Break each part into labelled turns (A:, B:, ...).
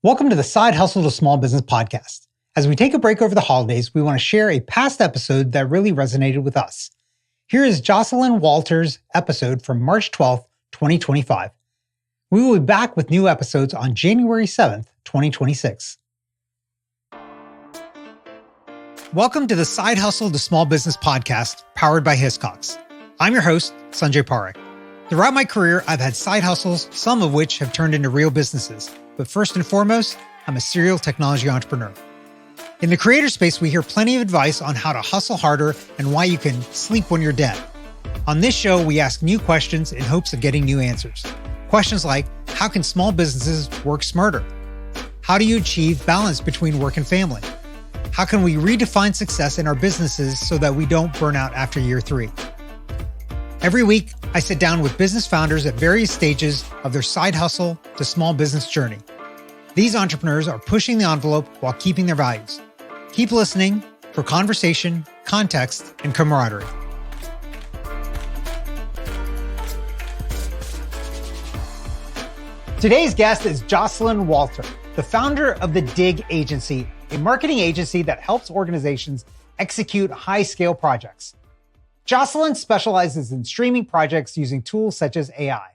A: Welcome to the Side Hustle to Small Business podcast. As we take a break over the holidays, we want to share a past episode that really resonated with us. Here is Joselyne Walter's episode from March 12th, 2025. We will be back with new episodes on January 7th, 2026. Welcome to the Side Hustle to Small Business podcast, powered by Hiscox. I'm your host, Sanjay Parekh. Throughout my career, I've had side hustles, some of which have turned into real businesses. But first and foremost, I'm a serial technology entrepreneur. In the creator space, we hear plenty of advice on how to hustle harder and why you can sleep when you're dead. On this show, we ask new questions in hopes of getting new answers. Questions like, how can small businesses work smarter? How do you achieve balance between work and family? How can we redefine success in our businesses so that we don't burn out after year 3? Every week, I sit down with business founders at various stages of their side hustle to small business journey. These entrepreneurs are pushing the envelope while keeping their values. Keep listening for conversation, context, and camaraderie. Today's guest is Joselyne Walter, the founder of the Digg Agency, a marketing agency that helps organizations execute high-scale projects. Joselyne specializes in streaming projects using tools such as AI.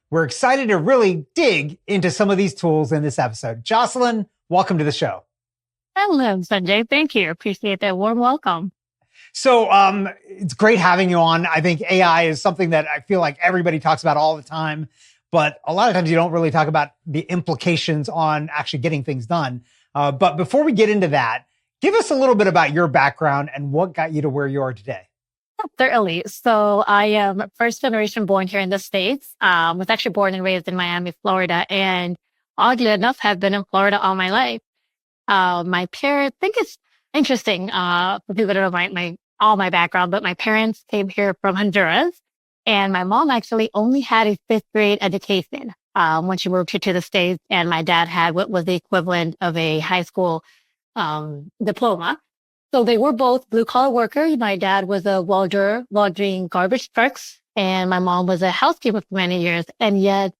A: We're excited to really dig into some of these tools in this episode. Joselyne, welcome to the show.
B: Hello, Sanjay. Thank you. Appreciate that warm welcome.
A: So it's great having you on. I think AI is something that I feel like everybody talks about all the time, but a lot of times you don't really talk about the implications on actually getting things done. But before we get into that, give us a little bit about your background and what got you to where you are today.
B: Certainly. So I am first generation born here in the States. Was actually born and raised in Miami, Florida, and oddly enough, have been in Florida all my life. My parents, I think it's interesting for people that don't know all my background, but my parents came here from Honduras, and my mom actually only had a 5th grade education when she moved here to the States, and my dad had what was the equivalent of a high school diploma. So they were both blue-collar workers. My dad was a welder, welding garbage trucks, and my mom was a housekeeper for many years. And yet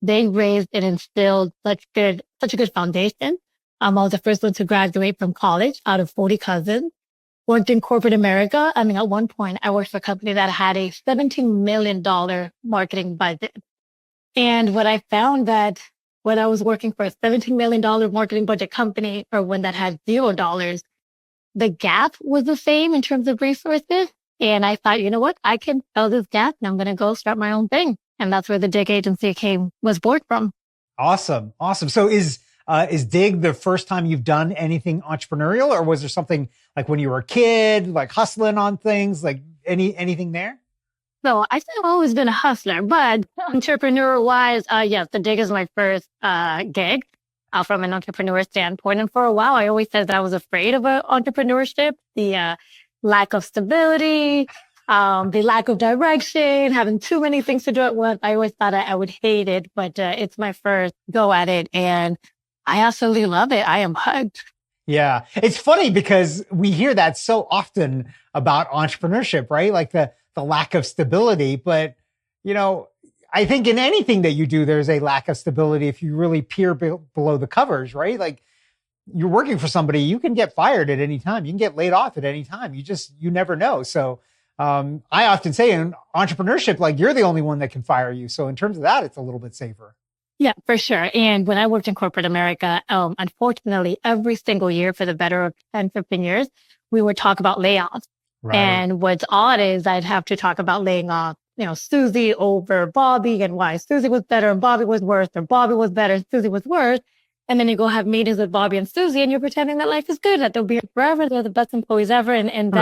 B: they raised and instilled such a good foundation. I was the first one to graduate from college out of 40 cousins. Worked in corporate America. I mean, at one point, I worked for a company that had a $17 million marketing budget. And what I found that when I was working for a $17 million marketing budget company, or one that had $0, the gap was the same in terms of resources. And I thought, you know what, I can fill this gap and I'm going to go start my own thing. And that's where the Digg Agency was born from.
A: Awesome. So is Digg the first time you've done anything entrepreneurial, or was there something like when you were a kid, like hustling on things, like anything there?
B: So I think I've always been a hustler, but entrepreneur wise, yes, the Digg is my first gig. From an entrepreneur standpoint. And for a while, I always said that I was afraid of entrepreneurship, the lack of stability, the lack of direction, having too many things to do at once. I always thought I would hate it, but it's my first go at it. And I absolutely love it. I am hooked.
A: Yeah. It's funny because we hear that so often about entrepreneurship, right? Like the lack of stability. But, I think in anything that you do, there's a lack of stability if you really peer below the covers, right? Like you're working for somebody, you can get fired at any time. You can get laid off at any time. You never know. So I often say in entrepreneurship, like you're the only one that can fire you. So in terms of that, it's a little bit safer.
B: Yeah, for sure. And when I worked in corporate America, unfortunately, every single year for the better of 10, 15 years, we would talk about layoffs. Right. And what's odd is I'd have to talk about laying off Susie over Bobby, and why Susie was better and Bobby was worse, or Bobby was better and Susie was worse. And then you go have meetings with Bobby and Susie, and you're pretending that life is good, that they'll be here forever, they're the best employees ever. And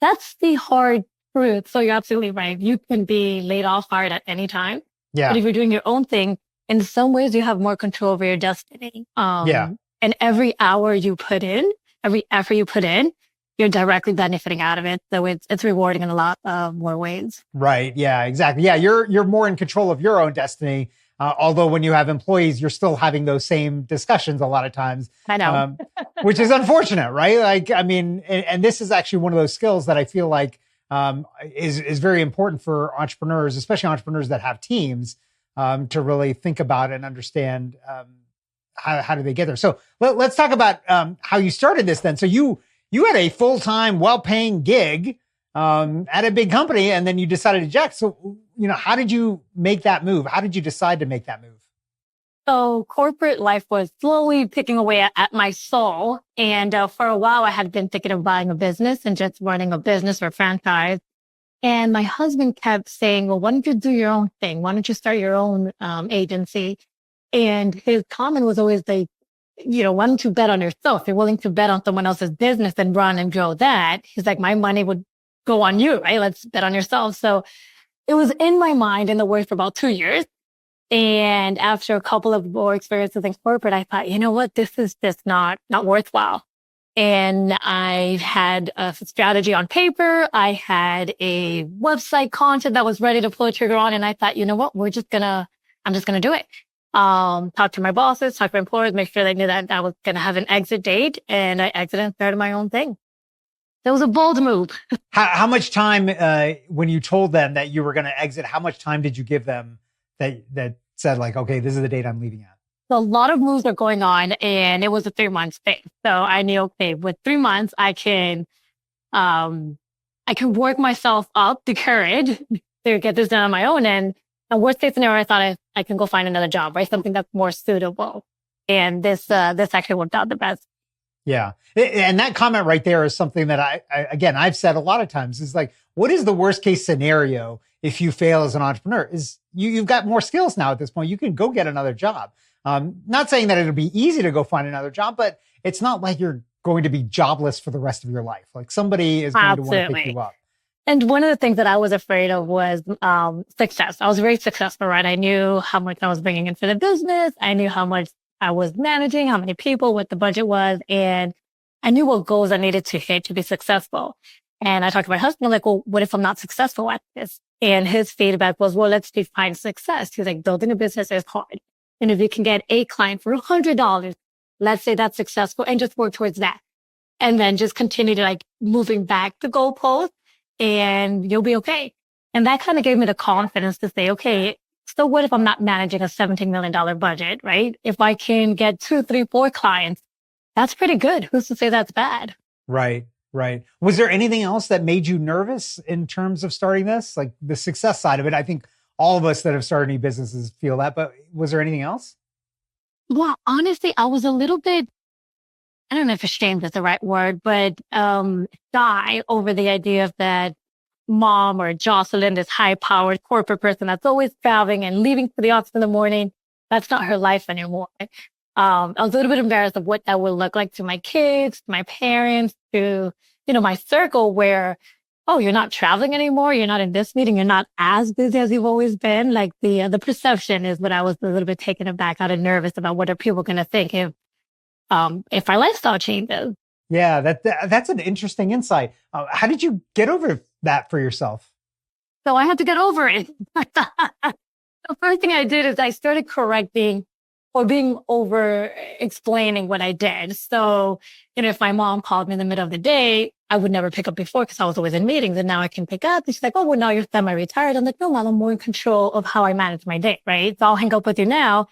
B: that's the hard truth. So you're absolutely right. You can be laid off hard at any time. Yeah. But if you're doing your own thing, in some ways you have more control over your destiny. And every hour you put in, every effort you put in, you're directly benefiting out of it. So it's rewarding in a lot more ways.
A: Right. Yeah, exactly. Yeah. You're more in control of your own destiny. Although when you have employees, you're still having those same discussions a lot of times.
B: I know.
A: Which is unfortunate, right? Like, I mean, and this is actually one of those skills that I feel like is very important for entrepreneurs, especially entrepreneurs that have teams, to really think about and understand how did they get there? So let's talk about how you started this then. So you had a full-time, well-paying gig at a big company, and then you decided to eject. So, how did you make that move? How did you decide to make that move?
B: So corporate life was slowly picking away at my soul. And for a while, I had been thinking of buying a business and just running a business or franchise. And my husband kept saying, well, why don't you do your own thing? Why don't you start your own agency? And his comment was always like, why don't you bet on yourself? If you're willing to bet on someone else's business and run and grow that. He's like, my money would go on you, right? Let's bet on yourself. So it was in my mind in the works for about 2 years. And after a couple of more experiences in corporate, I thought, you know what, this is just not worthwhile. And I had a strategy on paper. I had a website content that was ready to pull a trigger on. And I thought, you know what, I'm just going to do it. Talk to my bosses, talk to my employers, make sure they knew that I was going to have an exit date. And I exited and started my own thing. That was a bold move.
A: How much time, when you told them that you were going to exit, how much time did you give them that said like, okay, this is the date I'm leaving at?
B: So a lot of moves are going on, and it was a 3-month thing. So I knew, okay, with 3 months, I can work myself up the courage to get this done on my own. And the worst case scenario, I thought I can go find another job, right? Something that's more suitable. And this actually worked out the best.
A: Yeah. And that comment right there is something that I've said a lot of times is like, what is the worst case scenario if you fail as an entrepreneur? Is you've got more skills now at this point. You can go get another job. Not saying that it'll be easy to go find another job, but it's not like you're going to be jobless for the rest of your life. Like somebody is going to want to pick you up.
B: And one of the things that I was afraid of was success. I was very successful, right? I knew how much I was bringing in for the business. I knew how much I was managing, how many people, what the budget was, and I knew what goals I needed to hit to be successful. And I talked to my husband, like, well, what if I'm not successful at this? And his feedback was, well, let's define success. He's like, building a business is hard. And if you can get a client for $100, let's say that's successful, and just work towards that. And then just continue to like moving back the goalpost, and you'll be okay. And that kind of gave me the confidence to say, okay, so what if I'm not managing a $17 million budget, right? If I can get 2, 3, 4 clients, that's pretty good. Who's to say that's bad?
A: Right. Was there anything else that made you nervous in terms of starting this? Like the success side of it, I think all of us that have started any businesses feel that, but was there anything else?
B: Well, honestly, I was a little bit, I don't know if ashamed is the right word, but shy over the idea of that mom or Joselyne, this high-powered corporate person that's always traveling and leaving for the office in the morning. That's not her life anymore. I was a little bit embarrassed of what that would look like to my kids, to my parents, to, my circle where, oh, you're not traveling anymore. You're not in this meeting. You're not as busy as you've always been. Like the perception is what I was a little bit taken aback, out of nervous about what are people going to think if our lifestyle changes.
A: Yeah, that's an interesting insight. How did you get over that for yourself?
B: So I had to get over it. The first thing I did is I started correcting or being over explaining what I did. So, if my mom called me in the middle of the day, I would never pick up before because I was always in meetings, and now I can pick up. And she's like, oh, well, now you're semi-retired. I'm like, no, Mom, I'm more in control of how I manage my day, right? So I'll hang up with you now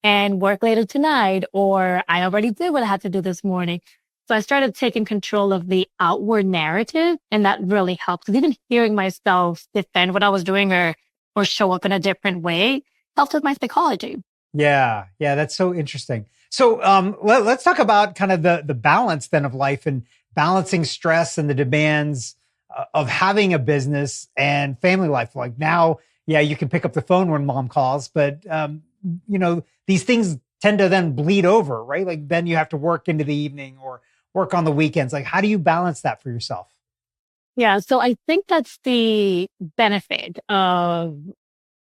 B: and work later tonight, or I already did what I had to do this morning. So I started taking control of the outward narrative, and that really helped. Because even hearing myself defend what I was doing or show up in a different way helped with my psychology.
A: Yeah, that's so interesting. So let's talk about kind of the balance then of life and balancing stress and the demands of having a business and family life. Like now, yeah, you can pick up the phone when mom calls, but these things tend to then bleed over, right? Like then you have to work into the evening or work on the weekends. Like how do you balance that for yourself?
B: Yeah, so I think that's the benefit of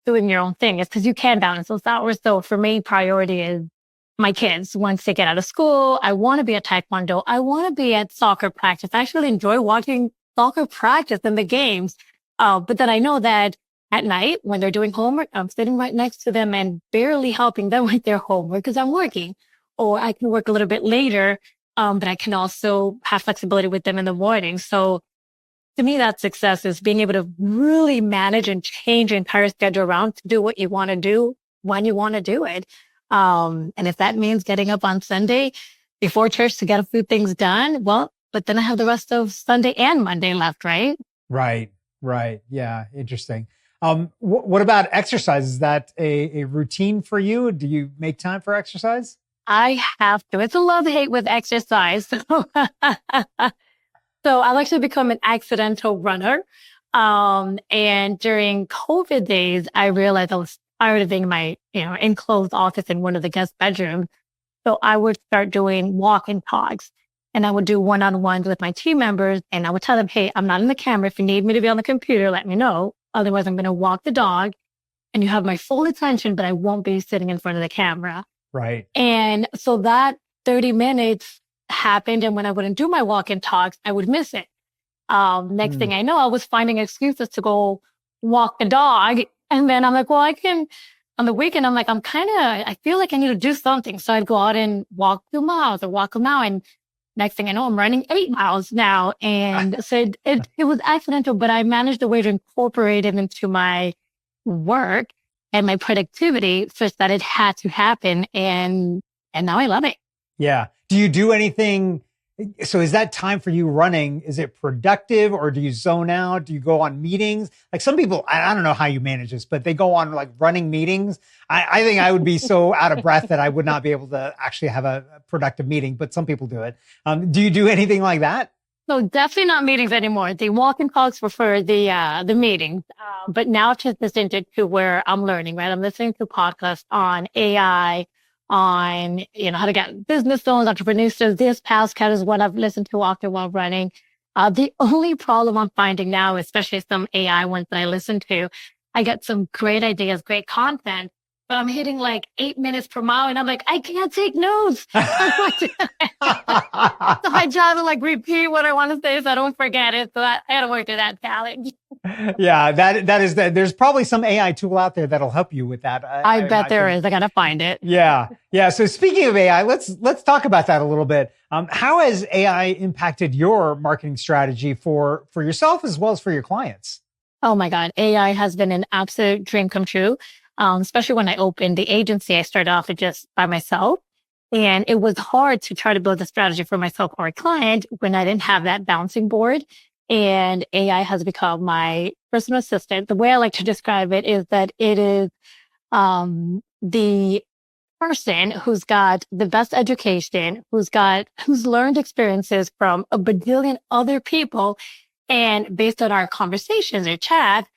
B: doing your own thing, is because you can balance those hours. So for me, priority is my kids. Once they get out of school, I want to be at Taekwondo. I want to be at soccer practice. I actually enjoy watching soccer practice and the games. But then I know that at night when they're doing homework, I'm sitting right next to them and barely helping them with their homework because I'm working. Or I can work a little bit later, but I can also have flexibility with them in the morning. So to me, that success is being able to really manage and change your entire schedule around to do what you want to do when you want to do it. And if that means getting up on Sunday before church to get a few things done, well, but then I have the rest of Sunday and Monday left, right?
A: Right. Right. Yeah. Interesting. What about exercise? Is that a routine for you? Do you make time for exercise?
B: I have to. It's a love-hate with exercise. So I've actually become an accidental runner. And during COVID days, I realized I was tired of being in my, enclosed office in one of the guest bedrooms. So I would start doing walk and talks, and I would do one-on-ones with my team members. And I would tell them, hey, I'm not in the camera. If you need me to be on the computer, let me know. Otherwise, I'm going to walk the dog and you have my full attention, but I won't be sitting in front of the camera.
A: Right.
B: And so that 30 minutes happened. And when I wouldn't do my walk and talks, I would miss it. Next thing I know, I was finding excuses to go walk the dog. And then I'm like, well, I can, on the weekend, I'm like, I feel like I need to do something. So I'd go out and walk 2 miles or walk a mile. And next thing I know, I'm running 8 miles now. And so it was accidental, but I managed a way to incorporate it into my work and my productivity such that it had to happen. And now I love it.
A: Yeah. Do you do anything? So is that time for you running? Is it productive, or do you zone out? Do you go on meetings? Like some people, I don't know how you manage this, but they go on like running meetings. I think I would be so out of breath that I would not be able to actually have a productive meeting, but some people do it. Do you do anything like that?
B: No, definitely not meetings anymore. The walk and talks were for the meetings. But now it's just listening to where I'm learning, right? I'm listening to podcasts on AI, on, how to get business loans, entrepreneurs. So this podcast is what I've listened to often while running. The only problem I'm finding now, especially some AI ones that I listen to, I get some great ideas, great content, but I'm hitting like 8 minutes per mile. And I'm like, I can't take notes. So I try to like repeat what I want to say so I don't forget it. So I got to work through that challenge.
A: Yeah, that is that. There's probably some AI tool out there that'll help you with that.
B: I bet there is. I got to find it.
A: Yeah. Yeah. So speaking of AI, let's talk about that a little bit. How has AI impacted your marketing strategy for yourself as well as for your clients?
B: Oh my God. AI has been an absolute dream come true. Especially when I opened the agency, I started off just by myself. And it was hard to try to build a strategy for myself or a client when I didn't have that bouncing board. And AI has become my personal assistant. The way I like to describe it is that it is the person who's got the best education, who's learned experiences from a bajillion other people. And based on our conversations or chat,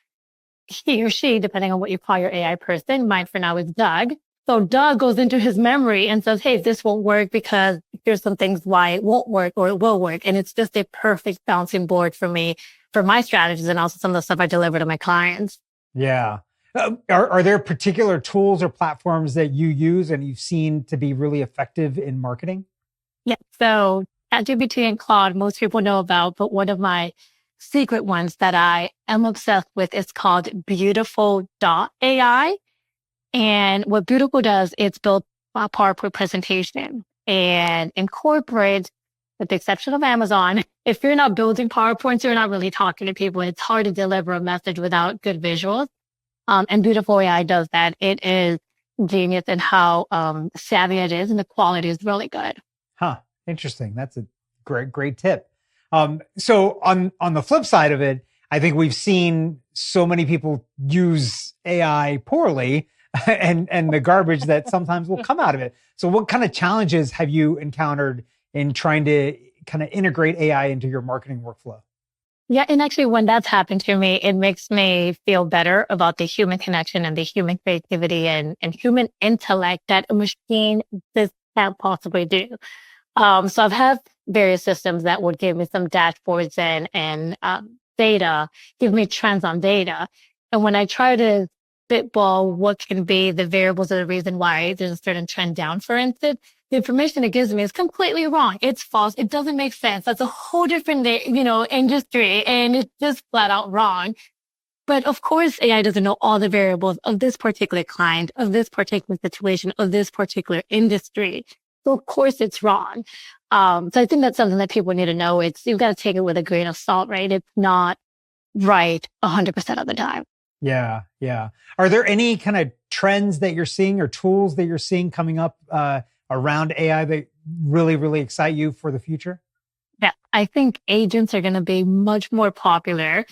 B: he or she, depending on what you call your AI person, mine for now is Doug. So Doug goes into his memory and says, hey, this won't work because here's some things why it won't work or it will work. And it's just a perfect bouncing board for me, for my strategies and also some of the stuff I deliver to my clients.
A: Yeah. Are there particular tools or platforms that you use and you've seen to be really effective in marketing?
B: Yeah. So ChatGPT and Claude, most people know about, but one of my secret ones that I am obsessed with is called Beautiful.ai. And what Beautiful does, it's built a PowerPoint presentation and incorporates, with the exception of Amazon, if you're not building PowerPoints, you're not really talking to people. It's hard to deliver a message without good visuals. And Beautiful AI does that. It is genius in how savvy it is, and the quality is really good.
A: Huh. Interesting. That's a great tip. So on the flip side of it, I think we've seen so many people use AI poorly and the garbage that sometimes will come out of it. So what kind of challenges have you encountered in trying to kind of integrate AI into your marketing workflow?
B: Yeah. And actually, when that's happened to me, it makes me feel better about the human connection and the human creativity and human intellect that a machine just can't possibly do. So I've had various systems that would give me some dashboards and data, give me trends on data. And when I try to spitball what can be the variables or the reason why there's a certain trend down, for instance, the information it gives me is completely wrong. It's false. It doesn't make sense. That's a whole different, industry, and it's just flat out wrong. But of course, AI doesn't know all the variables of this particular client, of this particular situation, of this particular industry. So of course it's wrong. So I think that's something that people need to know. You've got to take it with a grain of salt, right? It's not right 100% of the time.
A: Yeah. Yeah. Are there any kind of trends that you're seeing or tools that you're seeing coming up around AI that really, really excite you for the future?
B: Yeah, I think agents are going to be much more popular,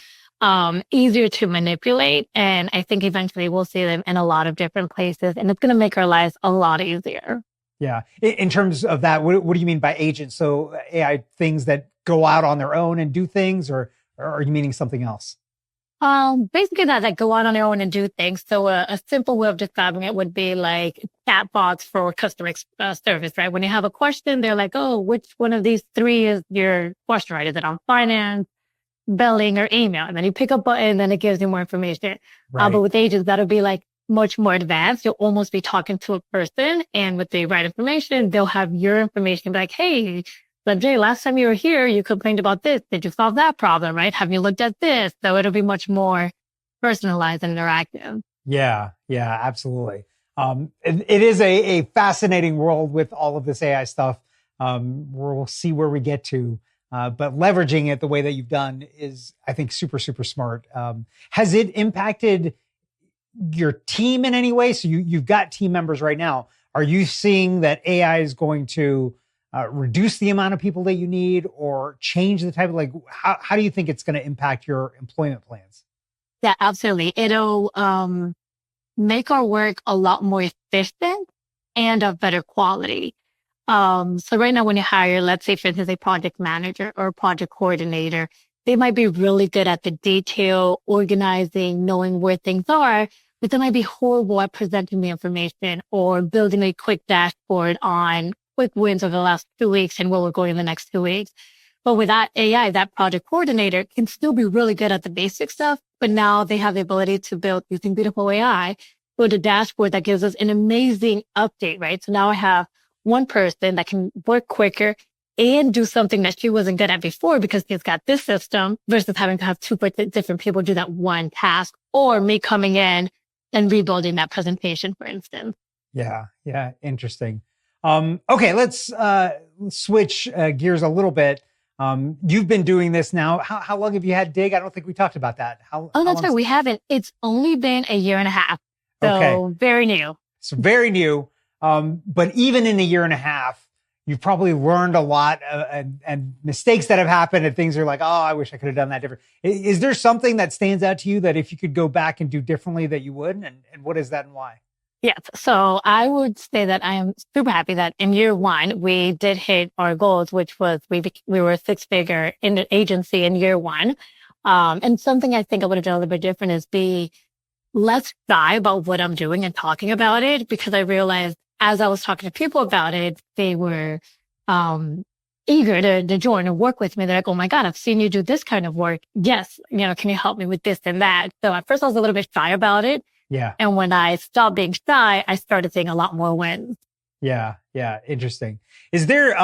B: easier to manipulate. And I think eventually we'll see them in a lot of different places and it's going to make our lives a lot easier.
A: Yeah. In terms of that, what do you mean by agents? So AI things that go out on their own and do things, or are you meaning something else?
B: Basically that go out on their own and do things. So a simple way of describing it would be like chatbots for customer service, right? When you have a question, they're like, oh, which one of these three is your question, right? Is it on finance, billing, or email? And then you pick a button, then it gives you more information. But
A: Right.
B: with agents, that'll be like much more advanced. You'll almost be talking to a person, and with the right information, they'll have your information. Be like, hey, Jay, last time you were here, you complained about this. Did you solve that problem? Right? Have you looked at this? So it'll be much more personalized and interactive.
A: Yeah. Yeah. Absolutely. It is a fascinating world with all of this AI stuff. We'll see where we get to. But leveraging it the way that you've done is, I think, super, super smart. Has it impacted your team in any way? So you've got team members right now. Are you seeing that AI is going to reduce the amount of people that you need or change the type of, like, how do you think it's going to impact your employment plans?
B: Yeah, absolutely. It'll make our work a lot more efficient and of better quality. So right now when you hire, let's say for instance, a project manager or a project coordinator, they might be really good at the detail, organizing, knowing where things are, but they might be horrible at presenting the information or building a quick dashboard on quick wins over the last 2 weeks and where we're going in the next 2 weeks. But with that AI, that project coordinator can still be really good at the basic stuff, but now they have the ability to build using beautiful AI, build a dashboard that gives us an amazing update, right? So now I have one person that can work quicker and do something that she wasn't good at before because she's got this system versus having to have two different people do that one task or me coming in and rebuilding that presentation, for instance.
A: Yeah. Yeah. Interesting. Okay. Let's switch gears a little bit. You've been doing this now. How long have you had Digg? I don't think we talked about that.
B: Oh,
A: How
B: that's
A: long?
B: right. We haven't. It's only been a year and a half.
A: Okay.
B: So very new.
A: It's very new. But even in a year and a half, you've probably learned a lot and mistakes that have happened and things are like, oh, I wish I could have done that different. Is there something that stands out to you that if you could go back and do differently that you would? And what is that and why?
B: Yes. So I would say that I am super happy that in year one, we did hit our goals, which was we were a six-figure in the agency in year one. And something I think I would have done a little bit different is be less shy about what I'm doing and talking about it because I realized as I was talking to people about it, they were um, eager to join and work with me. They're like, oh my God, I've seen you do this kind of work. Yes. Can you help me with this and that? So at first I was a little bit shy about it.
A: Yeah.
B: And when I stopped being shy, I started seeing a lot more wins.
A: Yeah. Yeah. Interesting. Is there,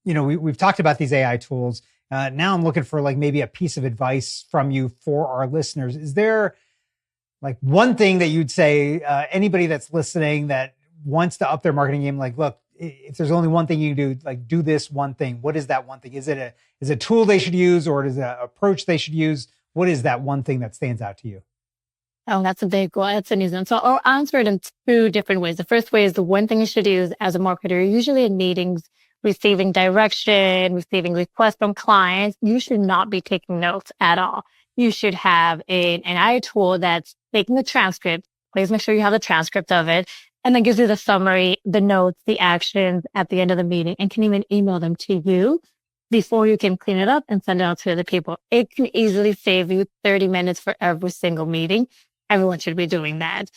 A: we've talked about these AI tools. Now I'm looking for like maybe a piece of advice from you for our listeners. Is there like one thing that you'd say, anybody that's listening that wants to up their marketing game, like, look, if there's only one thing you can do, like do this one thing. What is that one thing? Is it a tool they should use or is it an approach they should use? What is that one thing that stands out to you?
B: Oh, that's a big one. That's an easy one. So I'll answer it in two different ways. The first way is the one thing you should use as a marketer, usually in meetings, receiving direction, receiving requests from clients. You should not be taking notes at all. You should have an AI tool that's taking the transcript. Please make sure you have the transcript of it and then gives you the summary, the notes, the actions at the end of the meeting and can even email them to you before you can clean it up and send it out to other people. It can easily save you 30 minutes for every single meeting. Everyone should be doing that.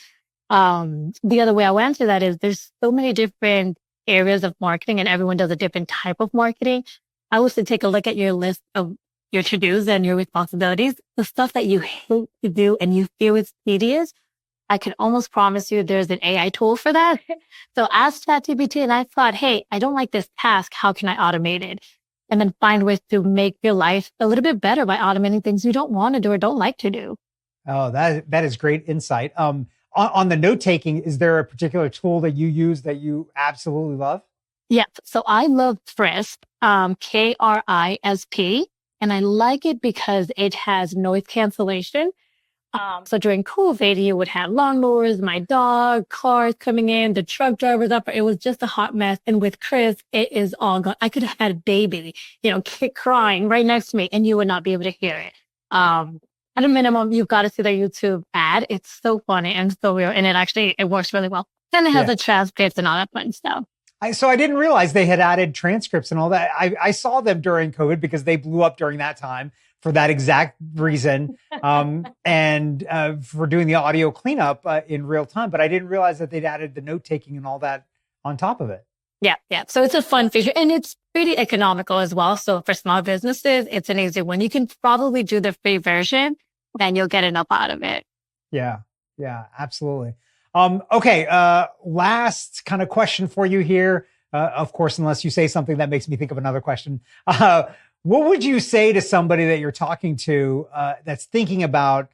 B: The other way I would answer that is there's so many different areas of marketing and everyone does a different type of marketing. I would say take a look at your list of your to-dos and your responsibilities. The stuff that you hate to do and you feel is tedious, I can almost promise you there's an AI tool for that. So ask ChatGPT and I thought, hey, I don't like this task. How can I automate it? And then find ways to make your life a little bit better by automating things you don't want to do or don't like to do.
A: Oh, that is great insight. On the note taking, is there a particular tool that you use that you absolutely love?
B: Yeah. So I love Crisp, KRISP, and I like it because it has noise cancellation. So during COVID, you would have lawnmowers, my dog, cars coming in, the truck drivers up. It was just a hot mess. And with Chris, it is all gone. I could have had a baby, kid crying right next to me, and you would not be able to hear it. At a minimum, you've got to see their YouTube ad. It's so funny and so real. And it works really well. Then it has the transcripts and all that fun stuff.
A: So I didn't realize they had added transcripts and all that. I saw them during COVID because they blew up during that time for that exact reason. And for doing the audio cleanup in real time. But I didn't realize that they'd added the note taking and all that on top of it.
B: Yeah. So it's a fun feature and it's pretty economical as well. So for small businesses, it's an easy one. You can probably do the free version, then you'll get enough out of it.
A: Yeah, absolutely. Okay. Last kind of question for you here. Of course, unless you say something that makes me think of another question. What would you say to somebody that you're talking to that's thinking about,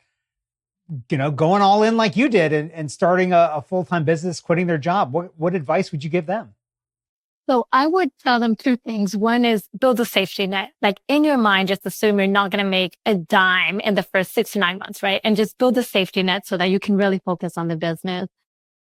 A: going all in like you did and starting a full-time business, quitting their job? What advice would you give them?
B: So I would tell them two things. One is build a safety net. Like in your mind, just assume you're not going to make a dime in the first 6 to 9 months, right? And just build a safety net so that you can really focus on the business.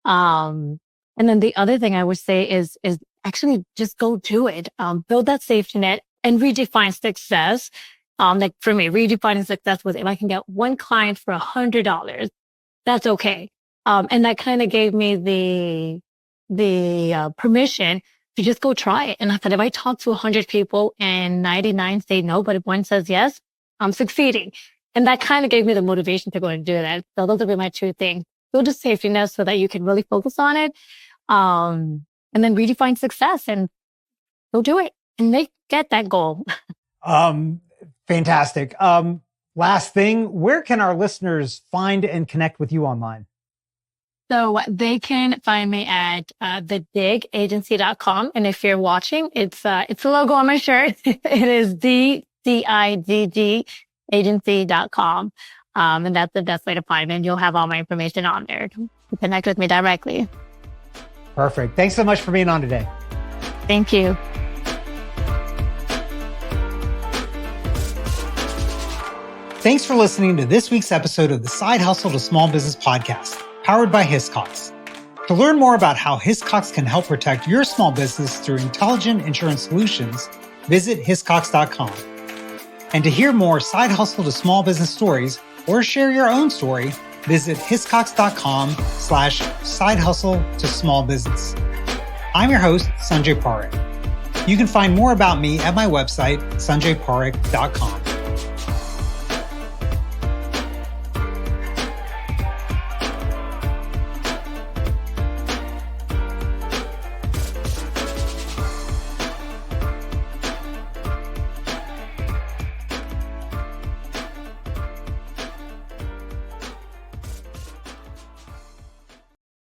B: And then the other thing I would say is actually just go do it. Build that safety net and redefine success. Like for me, redefining success was if I can get one client for $100, that's okay. And that kind of gave me the permission to just go try it. And I said, if I talk to 100 people and 99 say no, but if one says yes, I'm succeeding. And that kind of gave me the motivation to go and do that. So those would be my two things. Build a safety net so that you can really focus on it. And then redefine success and go do it and get that goal.
A: Fantastic. Last thing, where can our listeners find and connect with you online?
B: So they can find me at the diggagency.com. And if you're watching, it's a logo on my shirt. It is DIGG agency.com. And that's the best way to find me. And you'll have all my information on there to connect with me directly.
A: Perfect. Thanks so much for being on today.
B: Thank you.
A: Thanks for listening to this week's episode of the Side Hustle to Small Business Podcast, powered by Hiscox. To learn more about how Hiscox can help protect your small business through intelligent insurance solutions, visit hiscox.com. And to hear more Side Hustle to Small Business stories or share your own story, visit hiscox.com/side hustle to small business. I'm your host, Sanjay Parekh. You can find more about me at my website, sanjayparekh.com.